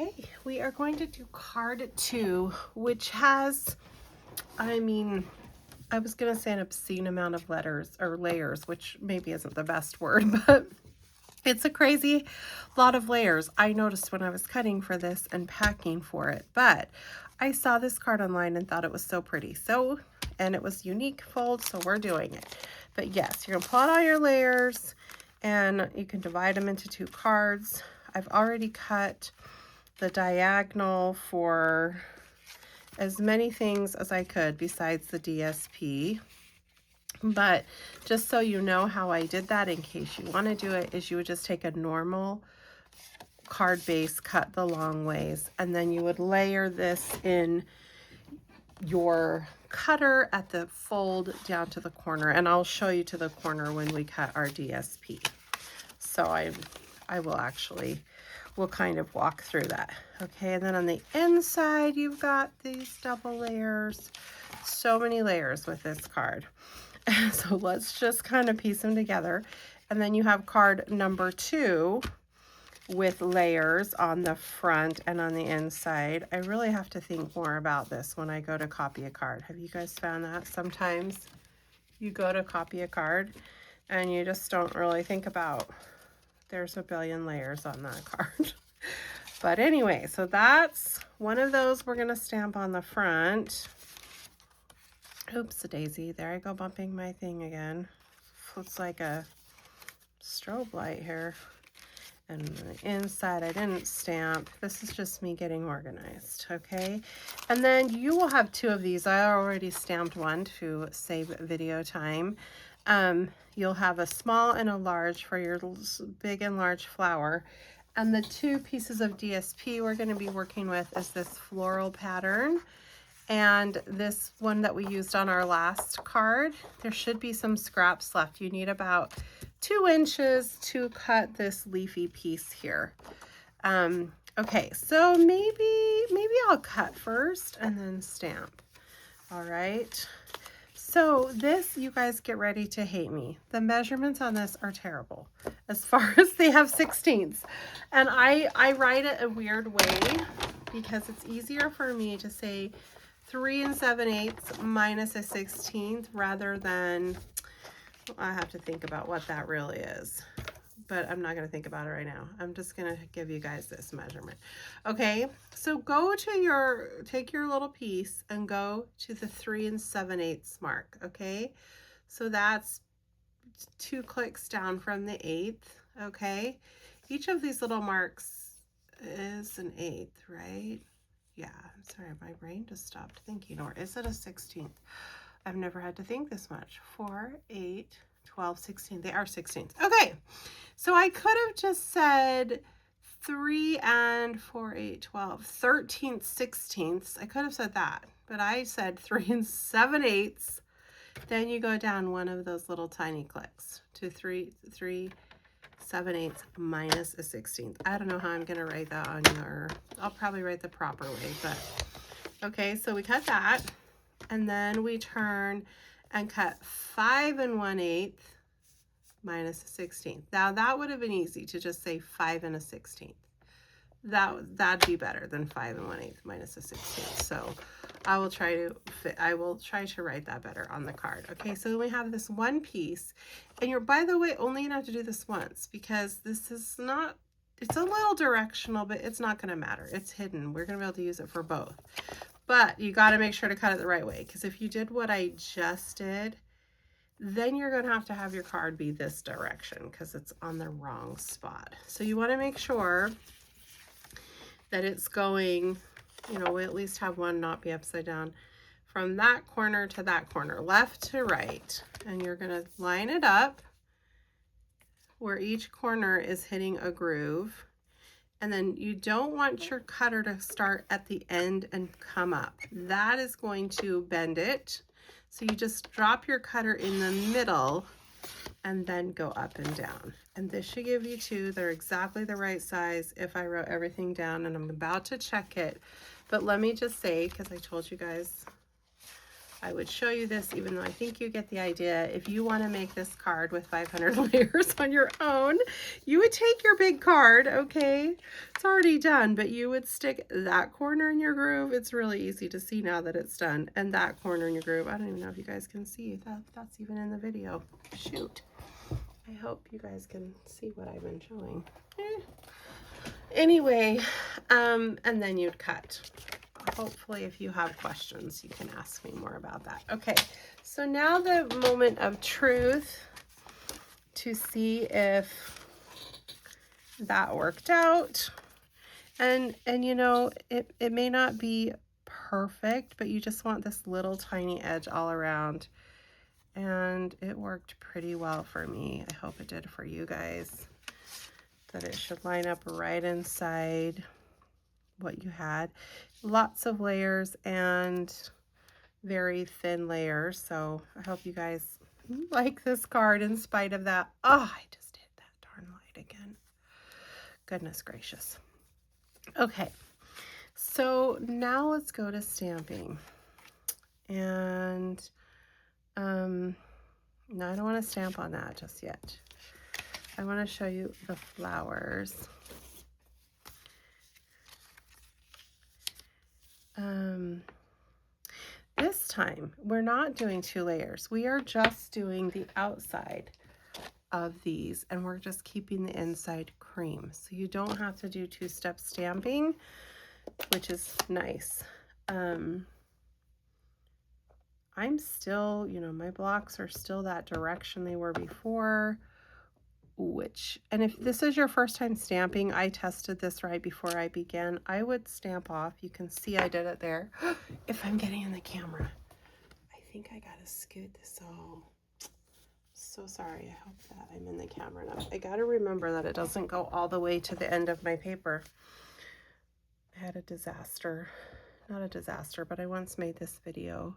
Okay, we are going to do card 2, which has, I mean, I was going to say an obscene amount of letters or layers, which maybe isn't the best word, but it's a crazy lot of layers. I noticed when I was cutting for this and packing for it, but I saw this card online and thought it was so pretty. And it was unique fold, so we're doing it. But yes, you're going to pull out all your layers and you can divide them into 2 cards. I've already cut the diagonal for as many things as I could besides the DSP. But just so you know how I did that, in case you want to do it, is you would just take a normal card base, cut the long ways, and then you would layer this in your cutter at the fold down to the corner. And I'll show you to the corner when we cut our DSP. So I will actually, we'll kind of walk through that. Okay, and then on the inside, you've got these double layers. So many layers with this card. So let's just kind of piece them together. And then you have card number 2 with layers on the front and on the inside. I really have to think more about this when I go to copy a card. Have you guys found that? Sometimes you go to copy a card and you just don't really think about there's a billion layers on that card. But anyway, so that's one of those we're going to stamp on the front. Oops, a daisy. There I go, bumping my thing again. Looks like a strobe light here. And the inside, I didn't stamp. This is just me getting organized, okay? And then you will have 2 of these. I already stamped one to save video time. You'll have a small and a large for your big and large flower. And the 2 pieces of DSP we're going to be working with is this floral pattern and this one that we used on our last card. There should be some scraps left. You need about 2 inches to cut this leafy piece here. Okay, so maybe I'll cut first and then stamp. All right. So this, you guys get ready to hate me. The measurements on this are terrible as far as they have 16ths. And I write it a weird way because it's easier for me to say 3 7/8 minus a 16th rather than, I have to think about what that really is. But I'm not going to think about it right now. I'm just going to give you guys this measurement. Okay, so go to take your little piece and go to the 3 7/8 mark, okay? So that's 2 clicks down from the 8th, okay? Each of these little marks is an 8th, right? Yeah, I'm sorry, my brain just stopped thinking. Or is it a 16th? I've never had to think this much. 4, 8, 12, 16. They are 16ths. Okay, so I could have just said 3 and 4, 8, 12, 13th, 16ths. I could have said that, but I said 3 7/8. Then you go down one of those little tiny clicks to 3 7/8 minus a 16th. I don't know how I'm going to write that on your, I'll probably write the proper way, but okay, so we cut that. And then we turn and cut 5 1/8 minus a 16th. Now that would have been easy to just say 5 1/16. That'd be better than 5 1/8 minus a 16th. So I will try to write that better on the card. Okay, so we have this one piece, and you're, by the way, only gonna have to do this once because this is not, it's a little directional, but it's not gonna matter. It's hidden. We're gonna be able to use it for both. But you got to make sure to cut it the right way, because if you did what I just did, then you're going to have your card be this direction because it's on the wrong spot. So you want to make sure that it's going, you know, we at least have one not be upside down from that corner to that corner, left to right. And you're going to line it up where each corner is hitting a groove. And then you don't want your cutter to start at the end and come up. That is going to bend it. So you just drop your cutter in the middle and then go up and down. And this should give you 2. They're exactly the right size if I wrote everything down, and I'm about to check it. But let me just say, because I told you guys I would show you this, even though I think you get the idea. If you want to make this card with 500 layers on your own, you would take your big card, okay? It's already done, but you would stick that corner in your groove. It's really easy to see now that it's done. And that corner in your groove. I don't even know if you guys can see that. That's even in the video. Shoot. I hope you guys can see what I've been showing. Anyway, and then you'd cut. Hopefully, if you have questions, you can ask me more about that. Okay, so now the moment of truth to see if that worked out. And you know, it may not be perfect, but you just want this little tiny edge all around. And it worked pretty well for me. I hope it did for you guys. That it should line up right inside what you had. Lots of layers and very thin layers. So I hope you guys like this card in spite of that. Oh, I just hit that darn light again. Goodness gracious. Okay, so now let's go to stamping. And no, I don't want to stamp on that just yet. I want to show you the flowers. This time, we're not doing 2 layers. We are just doing the outside of these, and we're just keeping the inside cream. So you don't have to do 2-step stamping, which is nice. I'm still, you know, my blocks are still that direction they were before, and if this is your first time stamping, I tested this right before I began. I would stamp off. You can see I did it there. If I'm getting in the camera, I think I gotta scoot this all. So sorry. I hope that I'm in the camera now. I gotta remember that it doesn't go all the way to the end of my paper. I had a disaster. Not a disaster, but I once made this video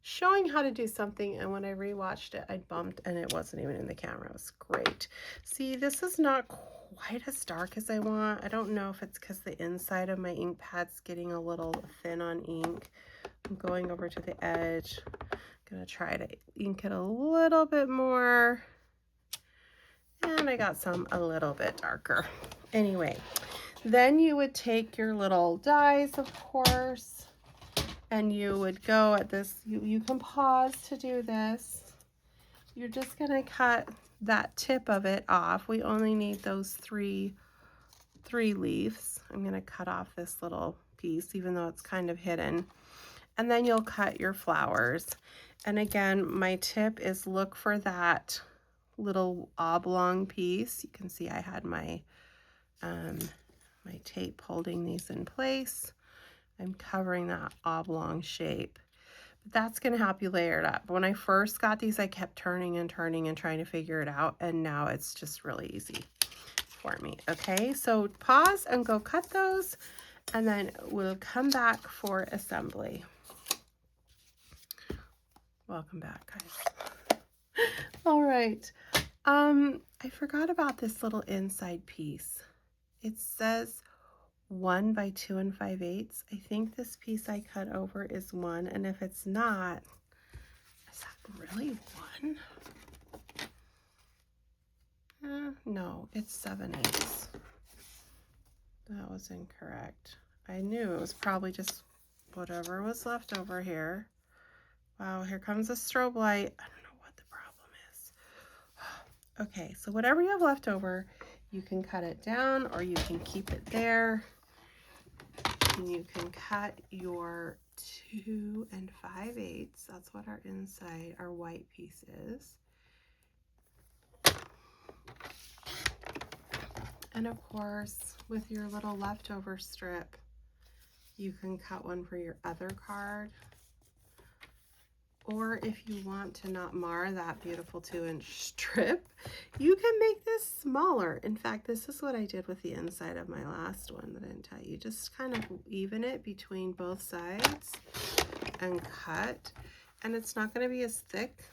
showing how to do something, and when I rewatched it, I bumped and it wasn't even in the camera. It was great. See, this is not quite as dark as I want. I don't know if it's because the inside of my ink pad's getting a little thin on ink. I'm going over to the edge. I'm gonna try to ink it a little bit more. And I got some a little bit darker. Anyway, then you would take your little dies, of course, and you would go at this. You can pause to do this. You're just going to cut that tip of it off. We only need those three leaves. I'm going to cut off this little piece, even though it's kind of hidden. And then you'll cut your flowers. And again, my tip is look for that little oblong piece. You can see I had my my tape holding these in place. I'm covering that oblong shape. But that's going to help you layer it up. When I first got these, I kept turning and turning and trying to figure it out, and now it's just really easy for me. Okay, so pause and go cut those, and then we'll come back for assembly. Welcome back, guys. All right. I forgot about this little inside piece. It says 1 by 2 5/8. I think this piece I cut over is 1, and if it's not, is that really 1? No, it's 7/8. That was incorrect. I knew it was probably just whatever was left over here. Wow, here comes a strobe light. I don't know what the problem is. Okay, so whatever you have left over, you can cut it down or you can keep it there. And you can cut your 2 5/8. That's what our inside, our white piece is. And of course, with your little leftover strip, you can cut one for your other card. Or if you want to not mar that beautiful 2-inch strip, you can make this smaller. In fact, this is what I did with the inside of my last one that I didn't tell you. Just kind of even it between both sides and cut. And it's not going to be as thick,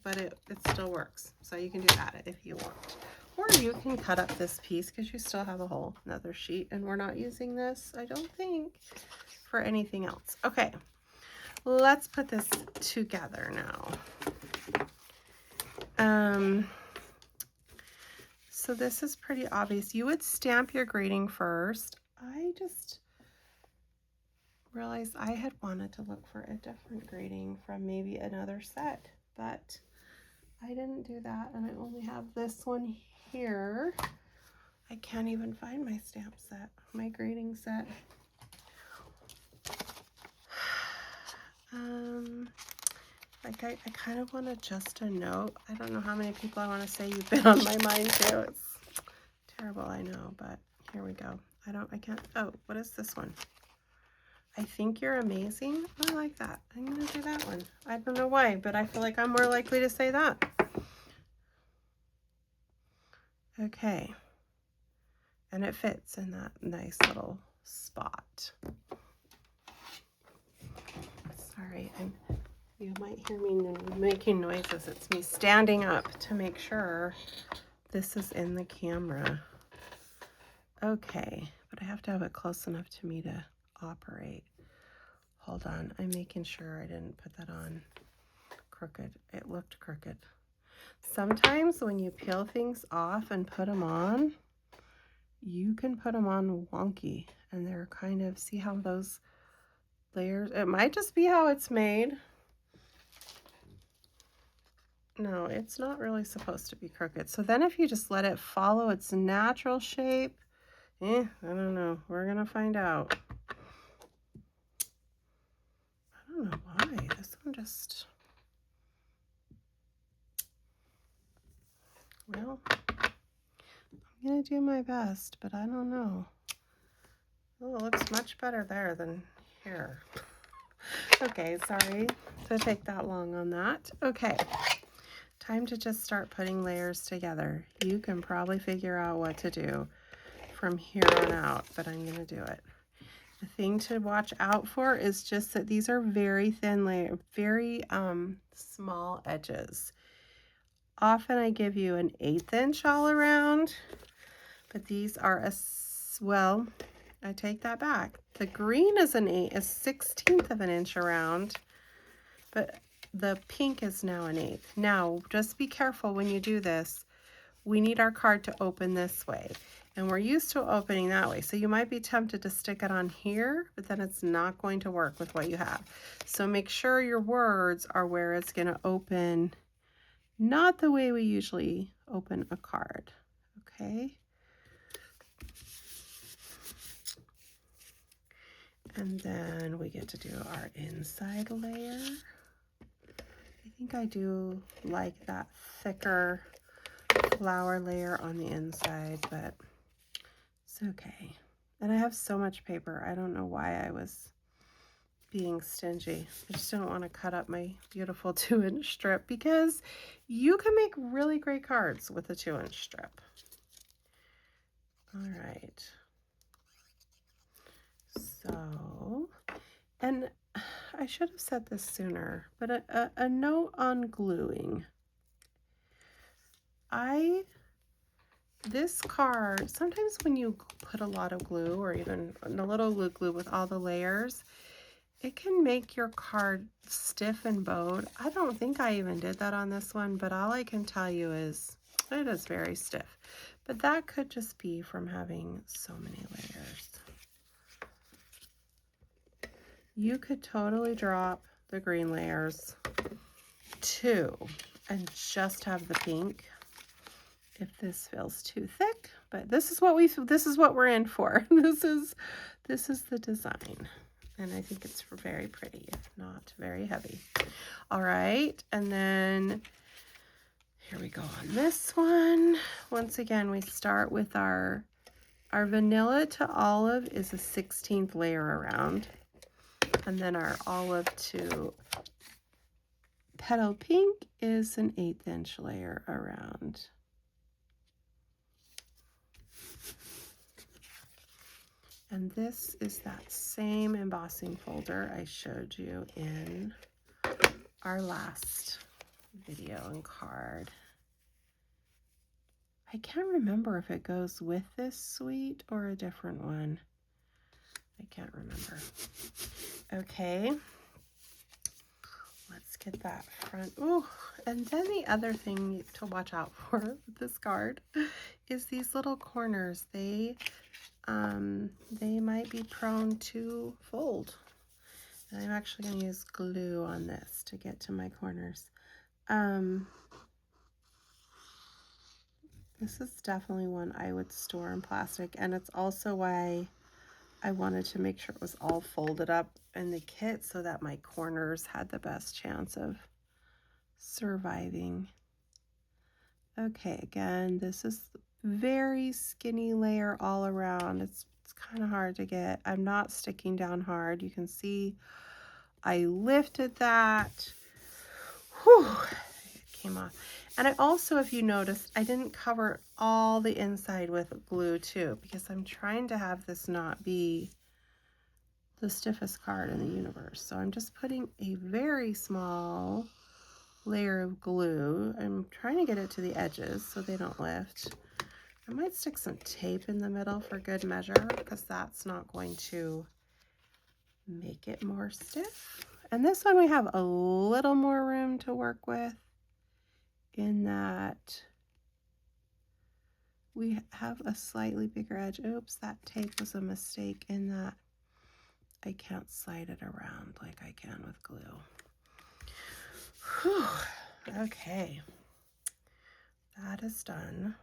but it still works. So you can do that if you want. Or you can cut up this piece because you still have a whole another sheet. And we're not using this, I don't think, for anything else. Okay. let's put this together now. So this is pretty obvious. You would stamp your grading first. I just realized I had wanted to look for a different grading from maybe another set, but I didn't do that, and I only have this one here. I can't even find my stamp set, my grading set. Like I kind of want just a note. I don't know how many people I want to say you've been on my mind too. It's terrible, I know, but here we go. I can't, oh, what is this one? I think you're amazing. I like that. I'm going to do that one. I don't know why, but I feel like I'm more likely to say that. Okay. And it fits in that nice little spot. Sorry, you might hear me making noises. It's me standing up to make sure this is in the camera. Okay, but I have to have it close enough to me to operate. Hold on, I'm making sure I didn't put that on crooked. It looked crooked. Sometimes when you peel things off and put them on, you can put them on wonky, and they're kind of, see how those layers, it might just be how it's made. No, it's not really supposed to be crooked. So then if you just let it follow its natural shape, I don't know. We're going to find out. I don't know why. This one just, well, I'm going to do my best, but I don't know. Oh, it looks much better there than here. Okay, sorry to take that long on that. Okay, time to just start putting layers together. You can probably figure out what to do from here on out, but I'm going to do it. The thing to watch out for is just that these are very thin layer, very small edges. Often I give you an 1/8 inch all around, but these are well, I take that back. The green is a 1/16 of an inch around, but the pink is now an 1/8. Now, just be careful when you do this. We need our card to open this way, and we're used to opening that way. So you might be tempted to stick it on here, but then it's not going to work with what you have. So make sure your words are where it's going to open, not the way we usually open a card. Okay. And then we get to do our inside layer. I think I do like that thicker flower layer on the inside, but it's okay. And I have so much paper. I don't know why I was being stingy. I just don't want to cut up my beautiful 2-inch strip, because you can make really great cards with a 2-inch strip. All right. So, and I should have said this sooner, but a note on gluing. This card, sometimes when you put a lot of glue, or even a little glue with all the layers, it can make your card stiff and bowed. I don't think I even did that on this one, but all I can tell you is it is very stiff. But that could just be from having so many layers. You could totally drop the green layers too and just have the pink if this feels too thick, but this is what we're in for. This is the design, and I think it's very pretty, if not very heavy. All right, and then here we go on this one. Once again, we start with our vanilla to olive is a 16th layer around. And then our olive to petal pink is an 1/8 inch layer around. And this is that same embossing folder I showed you in our last video and card. I can't remember if it goes with this suite or a different one. I can't remember. Okay. get that front. Ooh, and then the other thing to watch out for with this card is these little corners. They might be prone to fold. And I'm actually going to use glue on this to get to my corners. This is definitely one I would store in plastic, and it's also why I wanted to make sure it was all folded up in the kit so that my corners had the best chance of surviving. Okay, again, this is very skinny layer all around. It's kind of hard to get. I'm not sticking down hard. You can see I lifted that. Whew, it came off. And I also, if you noticed, I didn't cover all the inside with glue too, because I'm trying to have this not be the stiffest card in the universe. So I'm just putting a very small layer of glue. I'm trying to get it to the edges so they don't lift. I might stick some tape in the middle for good measure, because that's not going to make it more stiff. And this one we have a little more room to work with, in that we have a slightly bigger edge. Oops, that tape was a mistake in that I can't slide it around like I can with glue. Whew. Okay, that is done.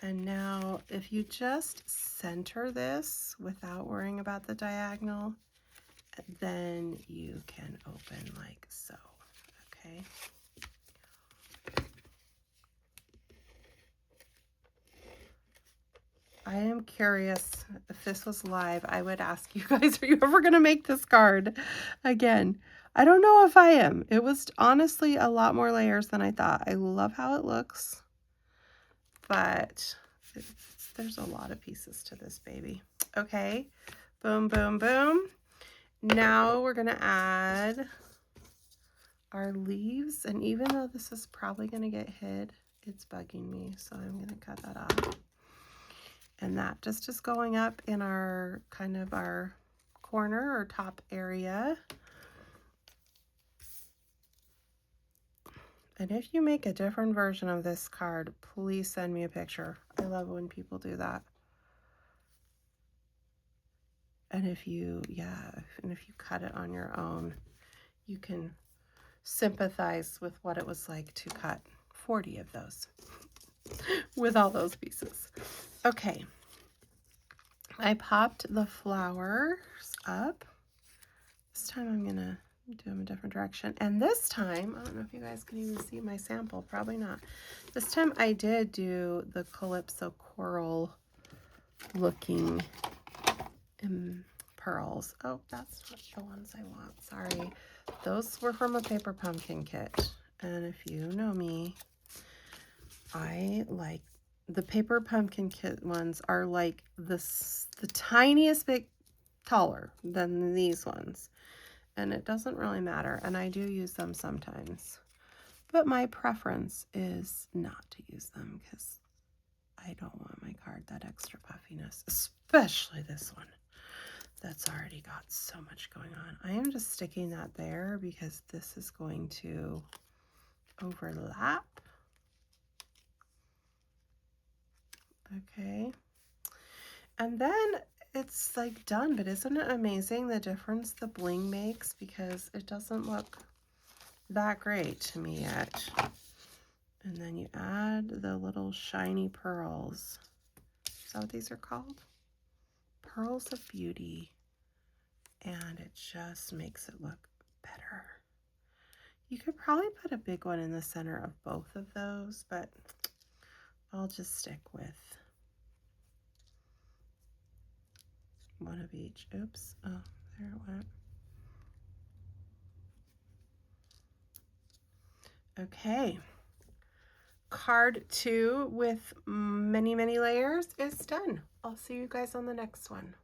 And now if you just center this without worrying about the diagonal, then you can open like so. Okay. I am curious, if this was live, I would ask you guys, are you ever going to make this card again? I don't know if I am. It was honestly a lot more layers than I thought. I love how it looks, but there's a lot of pieces to this baby. Okay, boom, boom, boom. Now we're going to add our leaves, and even though this is probably going to get hid, it's bugging me, so I'm going to cut that off. And that just is going up in our kind of our corner or top area. And if you make a different version of this card, please send me a picture. I love when people do that. And if you, and if you cut it on your own, you can sympathize with what it was like to cut 40 of those with all those pieces. Okay. I popped the flowers up. This time I'm going to do them a different direction. And this time, I don't know if you guys can even see my sample. Probably not. This time I did do the Calypso coral looking pearls. Oh, that's not the ones I want. Sorry. Those were from a paper pumpkin kit. And if you know me, I like the paper pumpkin kit ones are like the tiniest bit taller than these ones. And it doesn't really matter. And I do use them sometimes. But my preference is not to use them because I don't want my card that extra puffiness, especially this one that's already got so much going on. I am just sticking that there because this is going to overlap. Okay. And then it's like done, but isn't it amazing the difference the bling makes? Because it doesn't look that great to me yet. And then you add the little shiny pearls. Is that what these are called? Pearls of Beauty. And it just makes it look better. You could probably put a big one in the center of both of those, but I'll just stick with one of each. Oops. Oh, there it went. Okay. Card 2 with many, many layers is done. I'll see you guys on the next one.